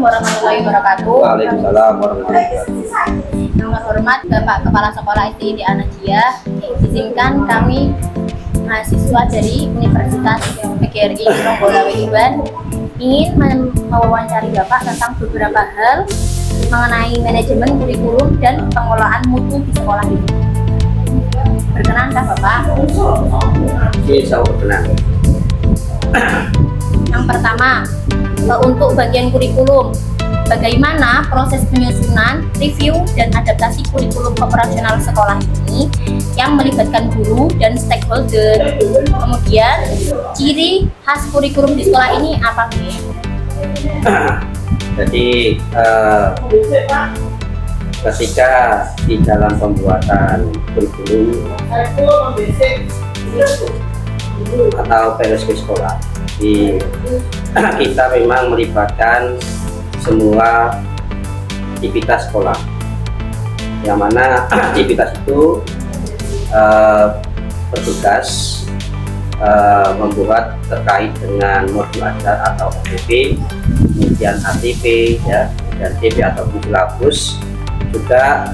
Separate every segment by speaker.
Speaker 1: Assalamualaikum warahmatullahi wabarakatuh.
Speaker 2: Waalaikumsalam warahmatullahi wabarakatuh.
Speaker 1: Yang terhormat Bapak Kepala Sekolah SDID Anajia, izinkan kami mahasiswa dari Universitas PGRI Tronggola Wekiban ingin mewawancari Bapak tentang beberapa hal mengenai manajemen kurikulum dan pengelolaan mutu di sekolah ini. Berkenankah Bapak?
Speaker 2: Insya Allah berkenan.
Speaker 1: Yang pertama, untuk bagian kurikulum, bagaimana proses penyusunan, review, dan adaptasi kurikulum operasional sekolah ini yang melibatkan guru dan stakeholder. Kemudian, ciri khas kurikulum di sekolah ini apa, Bu?
Speaker 2: Jadi ketika di dalam pembuatan kurikulum atau PLSP sekolah, kita memang melibatkan semua aktivitas sekolah, yang mana aktivitas itu bertugas membuat terkait dengan modul ajar atau OPP, kemudian ATP ya, dan TP atau silabus, juga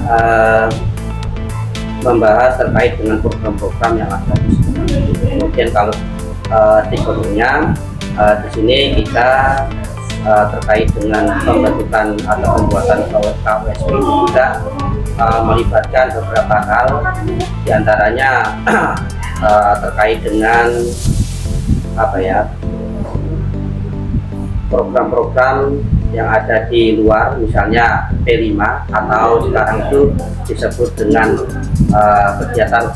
Speaker 2: membahas terkait dengan program-program yang ada di sini. Kemudian kalau tipenya di sini kita terkait dengan pembentukan atau pembuatan KWSP juga melibatkan beberapa hal, diantaranya terkait dengan program-program yang ada di luar, misalnya P5 atau sekarang itu disebut dengan kegiatan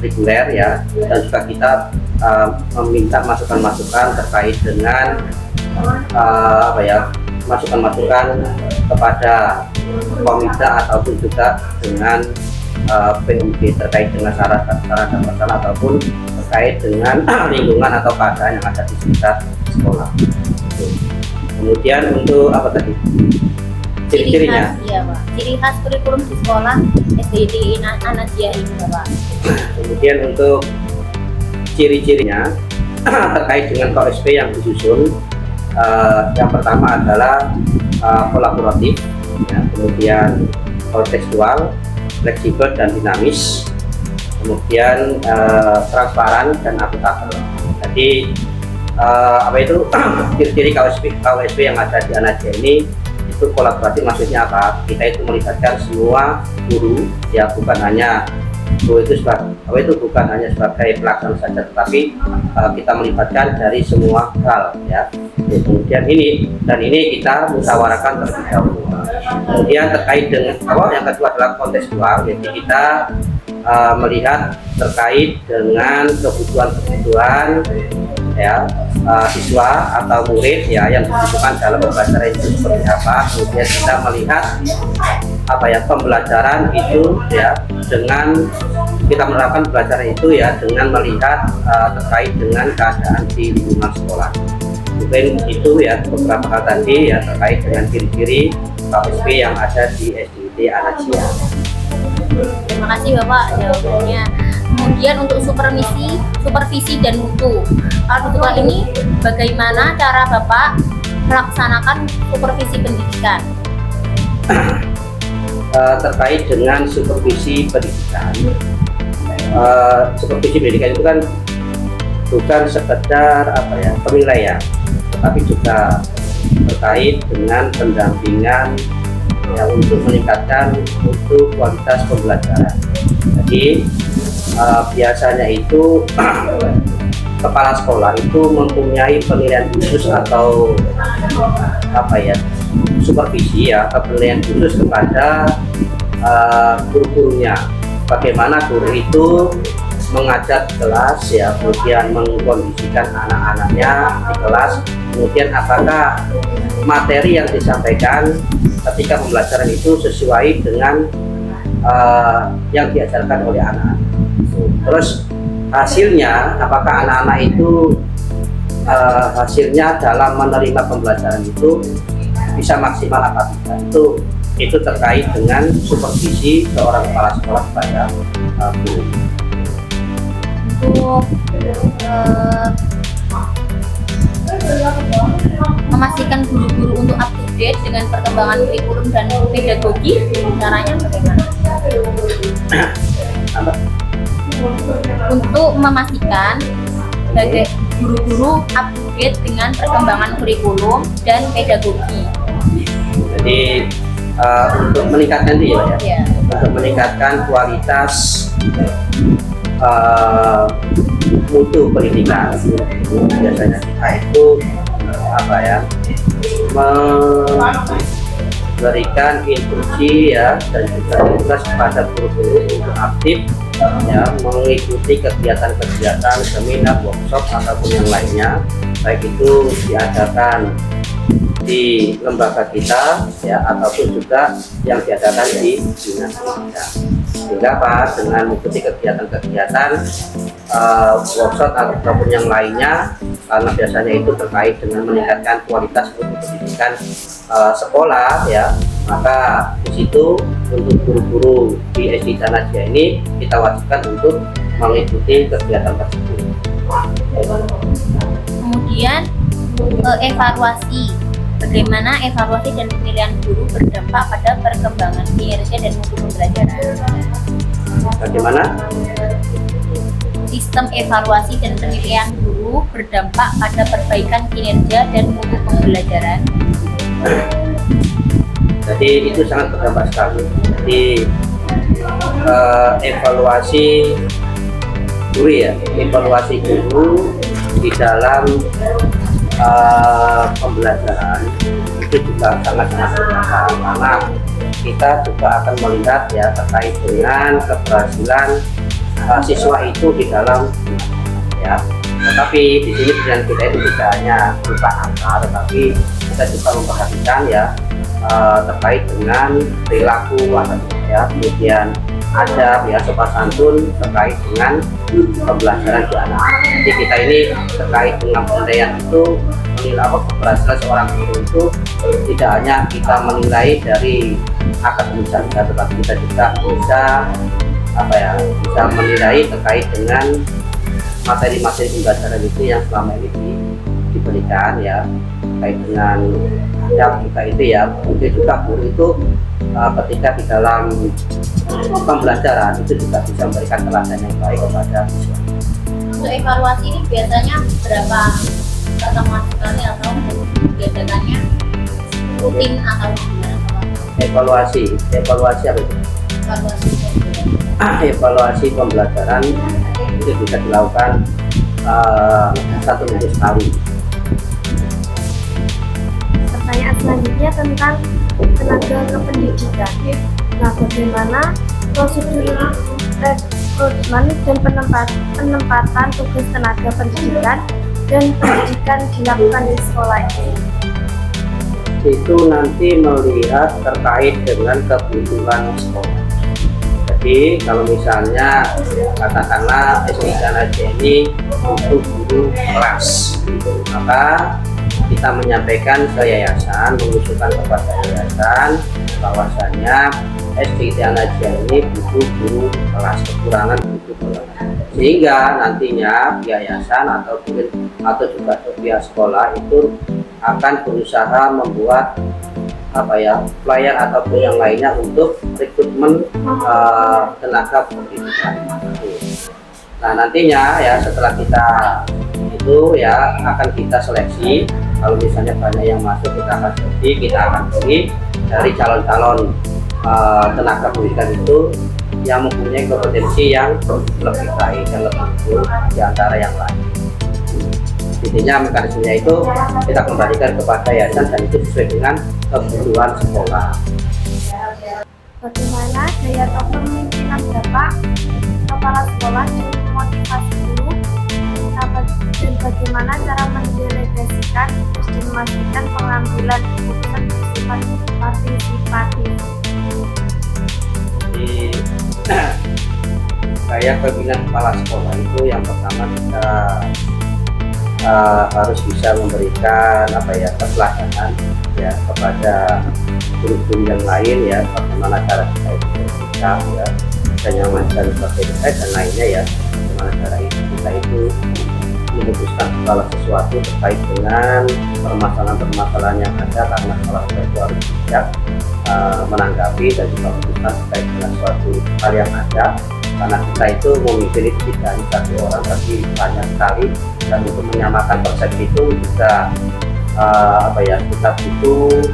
Speaker 2: reguler ya, dan juga kita meminta masukan-masukan terkait dengan masukan-masukan kepada komite ataupun juga dengan PUB terkait dengan syarat dan masalah ataupun terkait dengan lingkungan atau keadaan yang ada di sekitar sekolah. Kemudian untuk apa tadi? Ciri-cirinya?
Speaker 1: Iya, Pak. Ciri khas kurikulum di sekolah SDID Anajia ini, Pak.
Speaker 2: Kemudian untuk ciri-cirinya terkait dengan KOSP yang disusun, yang pertama adalah kolaboratif, ya, kemudian kontekstual, fleksibel dan dinamis, kemudian transparan dan akuntabel. Jadi ciri-ciri KWSP yang ada di Anajia ini itu kolaboratif, maksudnya apa? Kita itu melibatkan semua guru, ya, bukan hanya guru itu bukan hanya sebagai pelaksana saja, tetapi kita melibatkan dari semua hal ya. Kemudian ini kita musyawarahkan terlebih dahulu. Kemudian terkait dengan yang kedua adalah kontekstual, jadi kita melihat terkait dengan kebutuhan ya siswa atau murid ya yang dibutuhkan dalam pembelajaran itu seperti apa. Kemudian kita melihat pembelajaran itu ya, dengan kita menerapkan pembelajaran itu ya dengan melihat terkait dengan keadaan di lingkungan sekolah. Mungkin itu ya beberapa hal tadi ya terkait dengan ciri-ciri KWSP yang ada di SDID Anajia.
Speaker 1: Terima kasih Bapak jawabannya. Kemudian untuk supervisi dan mutu. Kalau sekolah ini bagaimana cara Bapak melaksanakan supervisi pendidikan?
Speaker 2: Terkait dengan supervisi pendidikan. Supervisi pendidikan itu kan bukan sekedar penilaian, tetapi juga terkait dengan pendampingan ya, untuk meningkatkan mutu kualitas pembelajaran. Jadi biasanya itu kepala sekolah itu mempunyai penilaian khusus atau supervisi ya, penilaian khusus kepada guru-gurunya. Bagaimana guru itu mengajar di kelas ya, kemudian mengkondisikan anak-anaknya di kelas, kemudian apakah materi yang disampaikan ketika pembelajaran itu sesuai dengan yang diajarkan oleh anak. Terus hasilnya, apakah anak-anak itu hasilnya dalam menerima pembelajaran itu bisa maksimal apa tidak, itu terkait dengan supervisi seorang kepala sekolah kepada guru.
Speaker 1: Untuk memastikan guru-guru untuk up to date dengan perkembangan kurikulum dan pedagogi. Caranya bagaimana?
Speaker 2: Apa?
Speaker 1: Untuk memastikan sebagai guru-guru up to date dengan perkembangan kurikulum dan pedagogi.
Speaker 2: Jadi untuk meningkatkan itu ya,
Speaker 1: Ya.
Speaker 2: untuk meningkatkan kualitas mutu pendidikan. Biasanya kita itu apa ya, memberikan instruksi ya dan juga tugas kepada guru-guru untuk aktif ya mengikuti kegiatan-kegiatan seminar, workshop ataupun yang lainnya, baik itu diadakan di lembaga kita ya ataupun juga yang diadakan di dinas kita. Sehingga Pak, dengan mengikuti kegiatan-kegiatan workshop ataupun yang lainnya, karena biasanya itu terkait dengan meningkatkan kualitas mutu pendidikan sekolah ya, maka di situ untuk guru-guru di SD Danajaya ini kita wajibkan untuk mengikuti kegiatan tersebut.
Speaker 1: Kemudian evaluasi. Bagaimana evaluasi dan pemilihan guru berdampak pada perkembangan kinerja dan mutu pembelajaran?
Speaker 2: Bagaimana?
Speaker 1: Sistem evaluasi dan penilaian guru berdampak pada perbaikan kinerja dan mutu pembelajaran.
Speaker 2: Jadi itu sangat berdampak sekali. Jadi evaluasi guru ya, evaluasi guru di dalam pembelajaran itu juga sangat-sangat bermanfaat, karena kita juga akan melihat ya terkait dengan keberhasilan siswa itu di dalam ya. Tetapi di sini pilihan kita itu tidak hanya berupa angka, tetapi kita juga memperhatikan ya terkait dengan perilaku atau ya, kemudian adab ya, sopan santun terkait dengan pembelajaran di anak. Jadi kita ini terkait dengan penilaian itu menilai keberhasilan seorang guru itu tidak hanya kita menilai dari akademis saja, tetapi kita juga bisa apa ya, bisa menilai terkait dengan materi-materi pembelajaran itu yang selama ini diberikan ya, terkait dengan adab juga itu ya. Mungkin juga guru itu ketika di dalam pembelajaran itu juga bisa memberikan teladan yang baik kepada siswa.
Speaker 1: Untuk evaluasi ini biasanya berapa pertemuan sekali atau diadakannya rutin atau gimana?
Speaker 2: Evaluasi apa itu? Evaluasi pembelajaran itu bisa dilakukan 1 minggu sekali.
Speaker 3: Pertanyaan selanjutnya tentang tenaga kependidikan. Nah, bagaimana prosedur rekrutmen dan penempatan tugas tenaga pendidikan dan pendidikan dilakukan di sekolah ini?
Speaker 2: Itu nanti melihat terkait dengan kebutuhan sekolah. Jadi kalau misalnya katakanlah SD Danajaya ini butuh guru kelas, maka kita menyampaikan ke yayasan, mengusulkan kepada yayasan bahwasanya SD Danajaya ini butuh guru kelas, kekurangan butuh kelas, sehingga nantinya yayasan atau juga pihak sekolah itu akan berusaha membuat apa ya, flyer ataupun yang lainnya untuk rekrutmen tenaga pendidikan. Nah nantinya ya setelah kita itu ya akan kita seleksi. Kalau misalnya banyak yang masuk, kita akan seleksi, kita akan pilih dari calon-calon tenaga pendidikan itu yang mempunyai kompetensi yang lebih baik dan lebih unggul di antara yang lain. Intinya mekanismenya itu kita kembalikan kepada yayasan dan itu sesuai dengan kebutuhan sekolah.
Speaker 3: Bagaimana gaya kepemimpinan Bapak Kepala Sekolah dan memotivasi guru, dan bagaimana cara mendelegasikan terus memastikan pengambilan keputusan bersifat partisipatif?
Speaker 2: Jadi gaya kepemimpinan kepala sekolah itu yang pertama kita harus bisa memberikan apa ya, keteladanan ya kepada guru-guru yang lain ya, bagaimana cara kita itu bersikap ya, dan yang macam seperti dan lainnya ya, bagaimana cara kita itu memutuskan segala sesuatu terkait dengan permasalahan-permasalahan yang ada, karena sekolah itu harus bijak menanggapi dan juga memutuskan terkait dengan suatu hal yang ada, karena kita itu memimpin itu tidak hanya satu orang tapi banyak sekali, dan untuk menyamakan persepsi itu kita kita butuh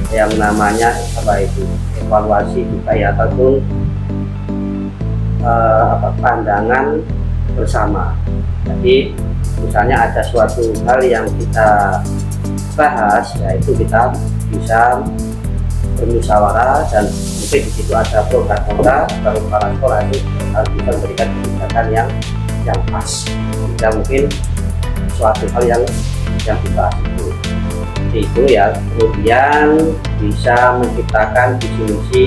Speaker 2: yang namanya evaluasi juga ya, ataupun pandangan bersama. Jadi misalnya ada suatu hal yang kita bahas, yaitu kita bisa bermusyawarah, dan mungkin di situ ada pro dan kontra, baru kepala sekolah itu harus bisa memberikan kebijakan yang pas. Tidak mungkin suatu hal yang dibahas itu ya, kemudian bisa menciptakan visi misi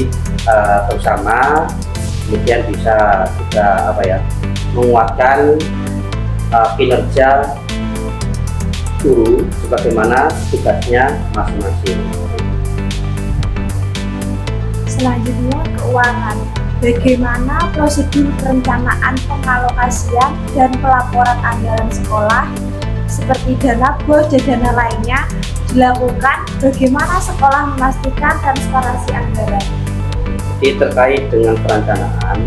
Speaker 2: bersama, kemudian bisa juga menguatkan kinerja guru sebagaimana tugasnya masing-masing.
Speaker 3: Selanjutnya, keuangan. Bagaimana prosedur perencanaan pengalokasian dan pelaporan anggaran sekolah seperti dana BOS dan dana lainnya dilakukan? Bagaimana sekolah memastikan transparansi anggaran?
Speaker 2: Jadi terkait dengan perencanaan,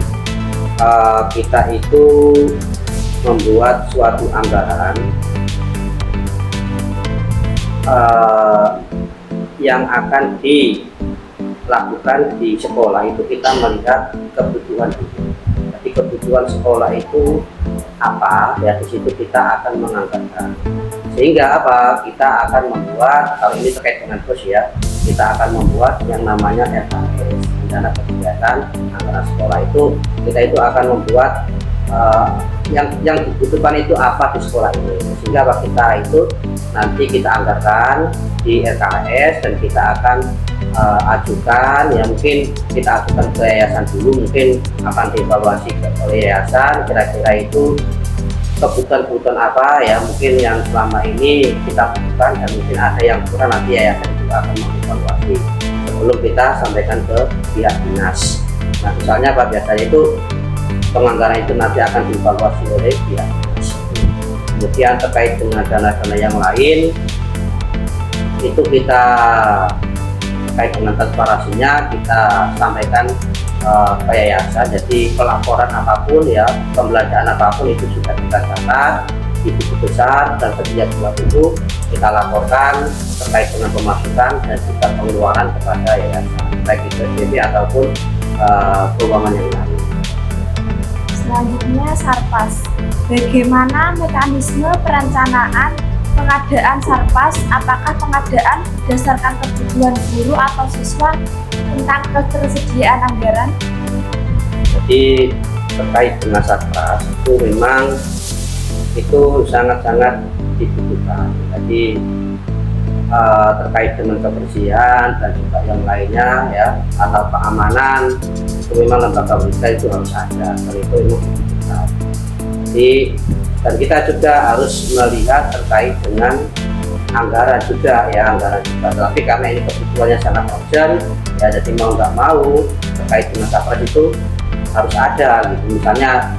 Speaker 2: kita itu membuat suatu anggaran yang akan dilakukan di sekolah. Itu kita melihat kebutuhan. Jadi kebutuhan sekolah itu apa ya, di situ kita akan menganggarkan. Sehingga kita akan membuat, kalau ini terkait dengan BOS ya, kita akan membuat yang namanya RKS, rencana kegiatan anggaran sekolah. Itu kita itu akan membuat yang dibutuhkan itu apa di sekolah ini, sehingga kita itu nanti kita anggarkan di RKS, dan kita akan ajukan, ya mungkin kita ajukan ke yayasan dulu, mungkin akan dievaluasi oleh yayasan, kira-kira itu kebutuhan apa ya mungkin yang selama ini kita butuhkan, dan mungkin ada yang kurang, nanti yayasan juga akan mengevaluasi sebelum kita sampaikan ke pihak dinas. Nah misalnya biasanya itu penganggaran itu nanti akan dievaluasi oleh pihak dinas. Kemudian terkait dengan dana-dana yang lain itu kita terkait dengan transparansinya kita sampaikan ke yayasan. Jadi pelaporan apapun ya, pembelanjaan apapun itu sudah kita catat di buku besar, dan setiap 2 minggu kita laporkan terkait dengan pemasukan dan juga pengeluaran kepada yayasan, baik itu SPP ataupun keuangan yang lain.
Speaker 3: Selanjutnya, Sarpas. Bagaimana mekanisme perencanaan pengadaan Sarpas? Apakah pengadaan berdasarkan kebutuhan guru atau siswa tentang ketersediaan anggaran?
Speaker 2: Jadi terkait dengan Sarpas itu memang itu sangat-sangat dibutuhkan. Jadi terkait dengan kebersihan dan juga yang lainnya ya, atau keamanan, itu memang lembaga pemerintah itu harus ada, dan itu memang dibutuhkan. Jadi dan kita juga harus melihat terkait dengan anggaran juga ya, tapi karena ini kebutuhannya sangat urgent ya, jadi mau nggak mau terkait dengan Sarpas itu harus ada gitu. Misalnya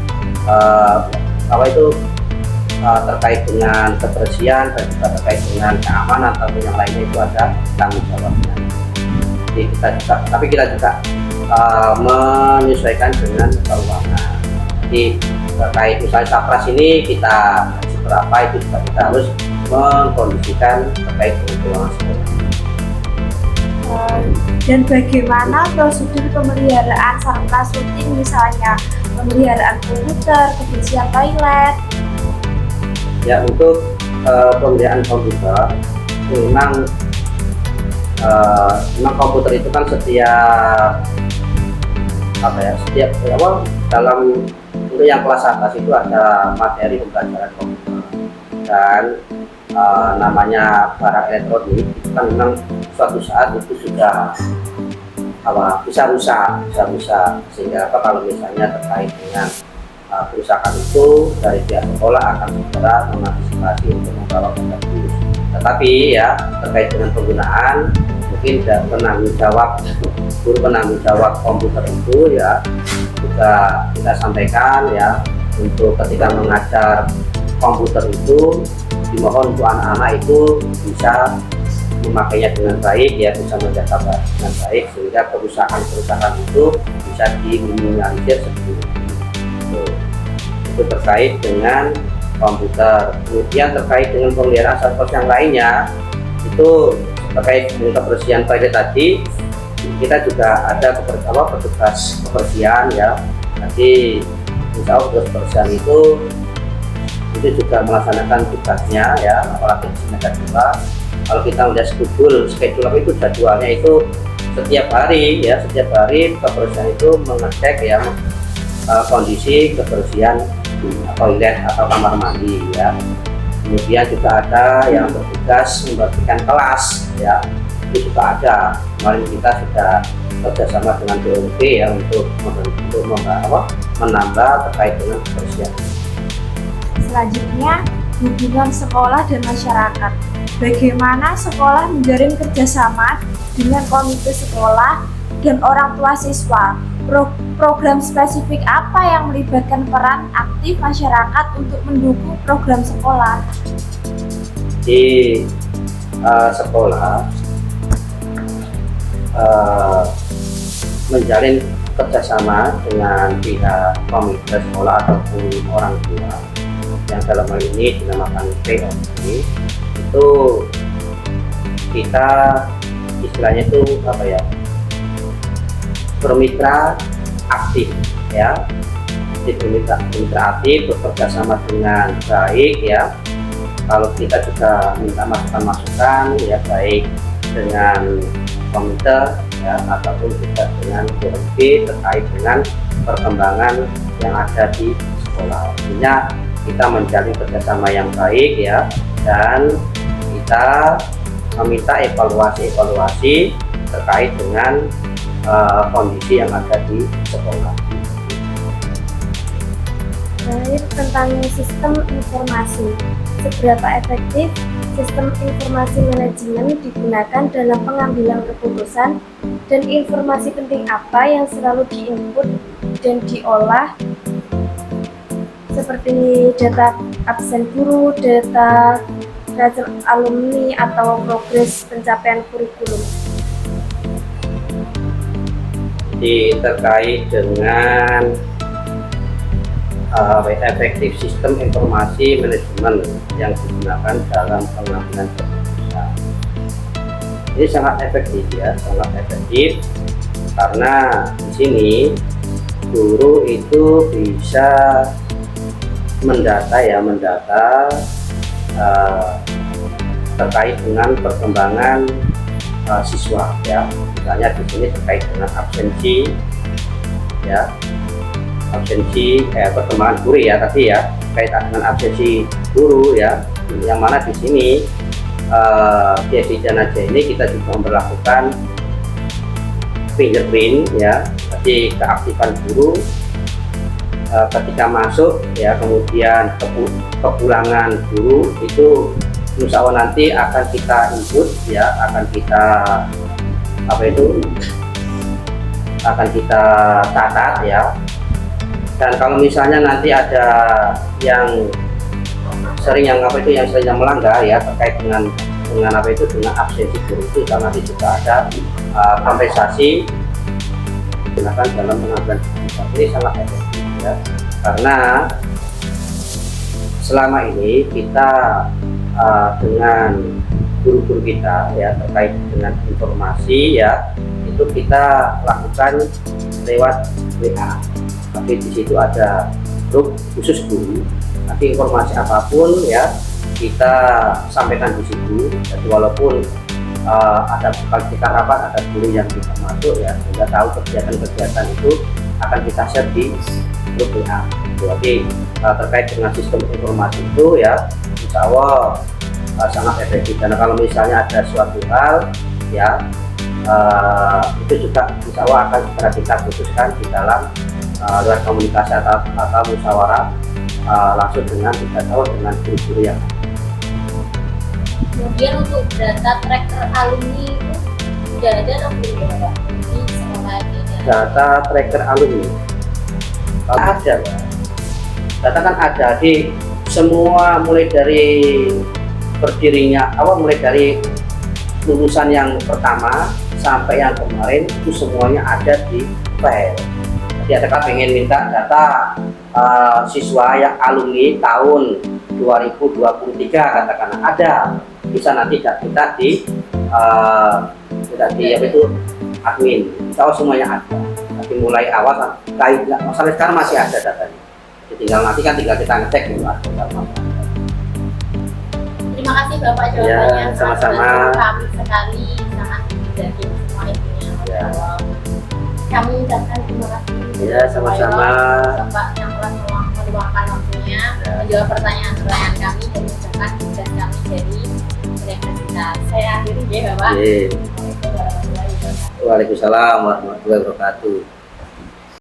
Speaker 2: terkait dengan kebersihan dan juga terkait dengan keamanan atau yang lainnya itu ada tanggung jawabnya. Jadi kita juga menyesuaikan dengan keuangan. Jadi terkait misalnya Sarpas ini kita kasih berapa, itu juga kita harus mengkondisikan terkait dengan keuangan sekolah.
Speaker 3: Dan bagaimana prosedur pemeliharaan Sarpas rutin, misalnya pemeliharaan komputer, kebersihan toilet?
Speaker 2: Ya, untuk pemeliharaan komputer memang komputer itu kan setiap dalam untuk yang kelas atas itu ada materi pembelajaran komputer, dan namanya barang elektronik itu kan memang suatu saat itu sudah bisa rusak, sehingga kalau misalnya terkait dengan kerusakan itu dari pihak sekolah akan segera mengantisipasi untuk membawa ke kampus. Tetapi ya terkait dengan penggunaan, mungkin guru penanggung jawab komputer itu ya juga kita sampaikan ya, untuk ketika mengajar komputer itu dimohon untuk anak-anak itu bisa memakainya dengan baik, ya, bisa menjaga dengan baik sehingga kerusakan itu bisa diminimalisir seperti itu. Itu terkait dengan komputer. Kemudian terkait dengan pemeliharaan software yang lainnya, itu terkait dengan kebersihan toilet tadi, kita juga ada petugas kebersihan, ya. Jadi insya Allah petugas kebersihan itu juga melaksanakan tugasnya, ya, apalagi ada dua. Kalau kita melihat schedule itu jadwalnya itu setiap hari, ya, setiap hari kebersihan itu mengecek, ya, kondisi kebersihan toilet atau kamar mandi, ya. Kemudian juga ada yang bertugas membagikan kelas, ya, itu juga ada. Kemarin kita sudah kerjasama dengan BNP, ya, untuk menambah terkait dengan kebersihan.
Speaker 3: Selanjutnya, hubungan sekolah dan masyarakat. Bagaimana sekolah menjalin kerjasama dengan komite sekolah dan orang tua siswa? Program spesifik apa yang melibatkan peran aktif masyarakat untuk mendukung program sekolah?
Speaker 2: Di sekolah menjalin kerjasama dengan pihak komite sekolah ataupun orang tua, yang dalam hal ini dinamakan POP, itu kita istilahnya itu bermitra aktif, ya. Jadi bermitra aktif, bekerja sama dengan baik, ya. Kalau kita juga minta masukan, ya, baik dengan komite, ya, ataupun juga dengan BNP terkait dengan perkembangan yang ada di sekolah. Artinya kita menjalin kerjasama yang baik, ya, dan kita meminta evaluasi terkait dengan kondisi yang ada di sekolah.
Speaker 3: Terakhir, tentang sistem informasi. Seberapa efektif sistem informasi manajemen digunakan dalam pengambilan keputusan, dan informasi penting apa yang selalu diinput dan diolah, seperti data absen guru, data result alumni, atau progres pencapaian kurikulum.
Speaker 2: Jadi terkait dengan efektif sistem informasi manajemen yang digunakan dalam pengambilan keputusan, ini sangat efektif, ya, sangat efektif, karena di sini guru itu bisa mendata terkait dengan perkembangan siswa, ya. Misalnya di sini terkait dengan absensi, ya, perkembangan guru, ya, tapi, ya, terkait dengan absensi guru, ya, yang mana di sini di Janaja ini kita juga memperlakukan fingerprint, ya. Jadi keaktifan guru ketika masuk, ya, kemudian kepulangan guru itu insya Allah nanti akan kita input, ya, akan kita catat, ya. Dan kalau misalnya nanti ada yang sering melanggar, ya, terkait dengan absensi guru itu, karena nanti juga ada kompensasi digunakan dalam pengambilan keputusan. Ini sangat efektif, ya, karena selama ini kita dengan guru-guru kita, ya, terkait dengan informasi, ya, itu kita lakukan lewat WA. Tapi di situ ada grup khusus guru. Nanti informasi apapun, ya, kita sampaikan di situ. Jadi walaupun kalau kita rapat ada guru yang tidak masuk, ya, sehingga tahu kegiatan-kegiatan itu akan kita share di grup WA. Jadi terkait dengan sistem informasi itu, ya, insya Allah sangat efektif. Karena kalau misalnya ada suatu hal, ya, itu juga insya Allah akan segera kita putuskan di dalam lewat komunikasi atau musyawarah langsung dengan guru-guru yang ada.
Speaker 1: Kemudian untuk data tracker alumni itu sudah ada atau belum, ya, Pak? Di sekolah ini.
Speaker 2: Data tracker alumni kalau ada, ya. Data kan ada di semua mulai dari berdirinya mulai dari lulusan yang pertama sampai yang kemarin itu semuanya ada di file. Jadi ada pengen minta data siswa yang alumni tahun 2023 katakanlah, ada, bisa nanti kita di apa itu admin, tahu semuanya ada. Tapi mulai awal sampai sekarang masih ada datanya. Jadi tinggal kita ngecek dulu ada.
Speaker 1: Terima kasih Bapak jawabannya.
Speaker 2: Ya, sama-sama.
Speaker 1: Kami sekali sangat menjadi semua itunya.
Speaker 2: Ya.
Speaker 1: Kami ucapkan terima kasih.
Speaker 2: Ya, sama-sama.
Speaker 1: Bapak yang telah meluangkan waktunya menjawab pertanyaan-pertanyaan kami dan mengucapkan tugas kami dari universitas. Saya akhiri ya Bapak.
Speaker 2: Waalaikumsalam warahmatullahi wabarakatuh.